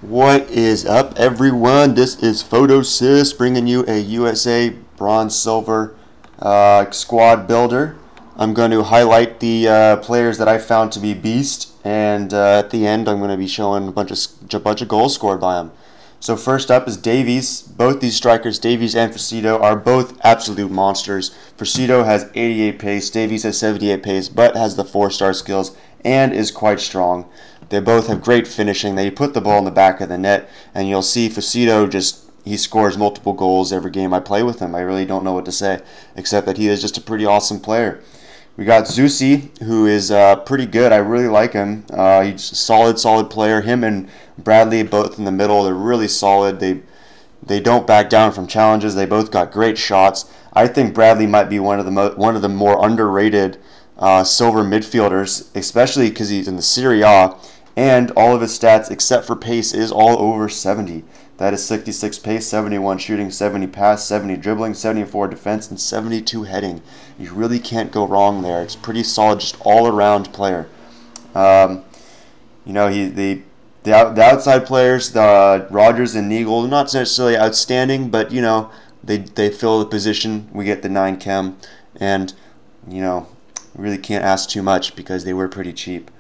What is up, everyone? This is Photosys bringing you a USA Bronze Silver squad builder. I'm going to highlight the players that I found to be beast, and at the end I'm going to be showing a bunch of goals scored by them. So first up is Davies. Both these strikers, Davies and Fucito, are both absolute monsters. Fucito has 88 pace, Davies has 78 pace, but has the 4-star skills and is quite strong. They both have great finishing. They put the ball in the back of the net, and you'll see Fucito he scores multiple goals every game I play with him. I really don't know what to say, except that he is just a pretty awesome player. We got Zusi, who is pretty good. I really like him. He's a solid player. Him and Bradley both in the middle. They're really solid. They don't back down from challenges. They both got great shots. I think Bradley might be one of the more underrated silver midfielders, especially because he's in the Serie A, and all of his stats except for pace is all over 70. That is 66 pace, 71 shooting, 70 pass, 70 dribbling, 74 defense, and 72 heading. You really can't go wrong there. It's pretty solid, just all-around player. The outside players, the Rogers and Neagle, not necessarily outstanding, but they fill the position. We get the 9 chem, and really can't ask too much because they were pretty cheap.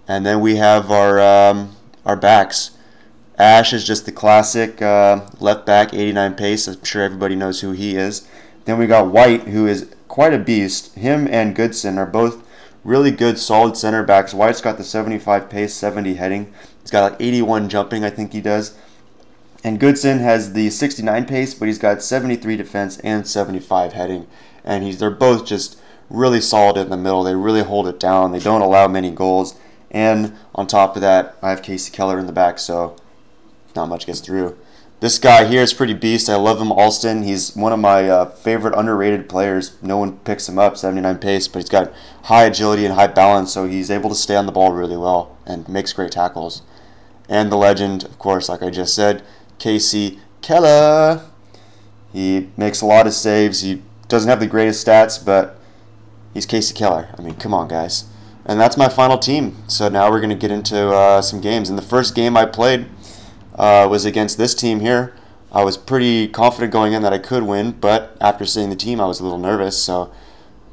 And then we have our backs. Ash is just the classic left back, 89 pace. I'm sure everybody knows who he is. Then we got White, who is quite a beast. Him and Goodson are both really good, solid center backs. White's got the 75 pace, 70 heading. He's got like 81 jumping, I think he does. And Goodson has the 69 pace, but he's got 73 defense and 75 heading. And they're both just really solid in the middle. They really hold it down. They don't allow many goals. And on top of that, I have Casey Keller in the back, so not much gets through. This guy here is pretty beast. I love him, Alston. He's one of my favorite underrated players. No one picks him up, 79 pace, but he's got high agility and high balance, so he's able to stay on the ball really well and makes great tackles. And the legend, of course, like I just said, Casey Keller. He makes a lot of saves. He doesn't have the greatest stats, but he's Casey Keller. I mean, come on, guys. And that's my final team. So now we're going to get into some games. And the first game I played was against this team here. I was pretty confident going in that I could win, but after seeing the team, I was a little nervous. So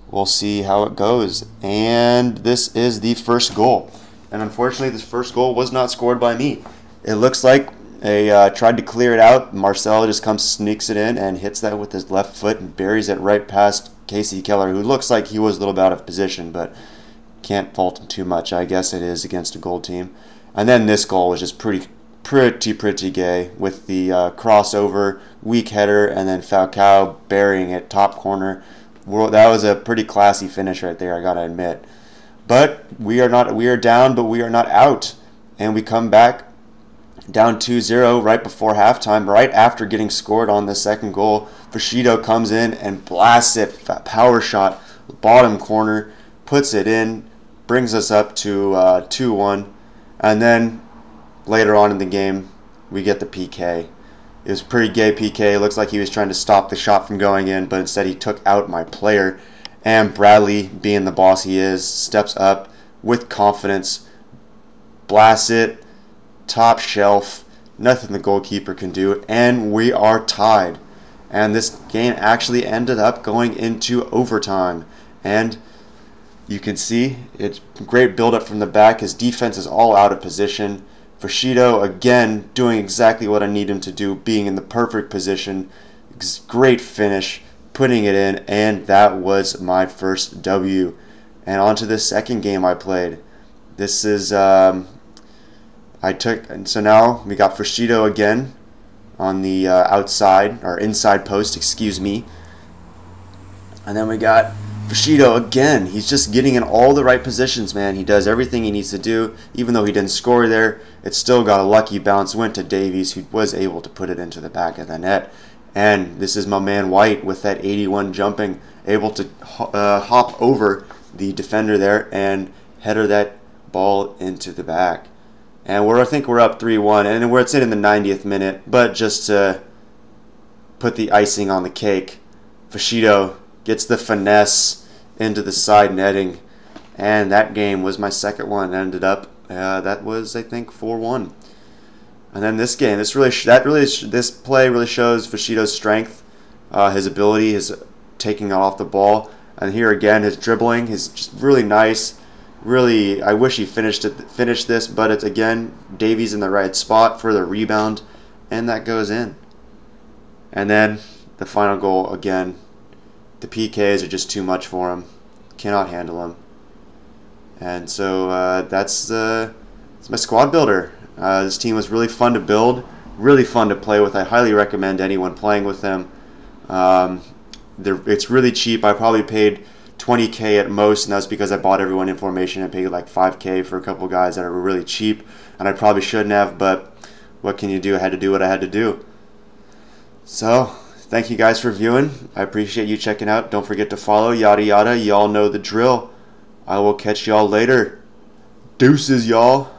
we'll see how it goes. And this is the first goal. And unfortunately, this first goal was not scored by me. It looks like they tried to clear it out. Marcel just sneaks it in and hits that with his left foot and buries it right past Casey Keller, who looks like he was a little bit out of position, but can't fault him too much. I guess it is against a gold team. And then this goal was just pretty gay with the crossover, weak header, and then Falcao burying it top corner. That was a pretty classy finish right there, I gotta admit. But we are down, but we are not out. And we come back down 2-0 right before halftime, right after getting scored on the second goal. Fucito comes in and blasts it, power shot, bottom corner, puts it in, brings us up to 2-1, and then later on in the game we get the PK. It was a pretty gay PK. It looks like he was trying to stop the shot from going in, but instead he took out my player, and Bradley, being the boss he is, steps up with confidence, blasts it, top shelf, nothing the goalkeeper can do, and we are tied. And this game actually ended up going into overtime, and you can see it's great build-up from the back. His defense is all out of position. Fucito, again, doing exactly what I need him to do, being in the perfect position. Great finish, putting it in, and that was my first W. And on to the second game I played. This is, so now we got Fucito again on the outside, or inside post, excuse me. And then we got Fucito again. He's just getting in all the right positions, man. He does everything he needs to do. Even though he didn't score there, it still got a lucky bounce. Went to Davies, who was able to put it into the back of the net. And this is my man White with that 81 jumping, able to hop over the defender there and header that ball into the back. And I think we're up 3-1, and it's in the 90th minute. But just to put the icing on the cake, Fucito gets the finesse into the side netting, and that game was my second one. Ended up, that was, I think, 4-1. And then this game, this play really shows Fashido's strength, his ability, his taking off the ball, and here again his dribbling is just really nice. Really, I wish he finished this, but it's again Davies in the right spot for the rebound, and that goes in. And then the final goal again. The PKs are just too much for him. Cannot handle him. And so that's my squad builder. This team was really fun to build, really fun to play with. I highly recommend anyone playing with them. It's really cheap. I probably paid $20K at most, and that's because I bought everyone in formation and paid like $5K for a couple guys that were really cheap, and I probably shouldn't have, but what can you do? I had to do what I had to do. So, thank you guys for viewing. I appreciate you checking out. Don't forget to follow, yada yada. Y'all know the drill. I will catch y'all later. Deuces, y'all.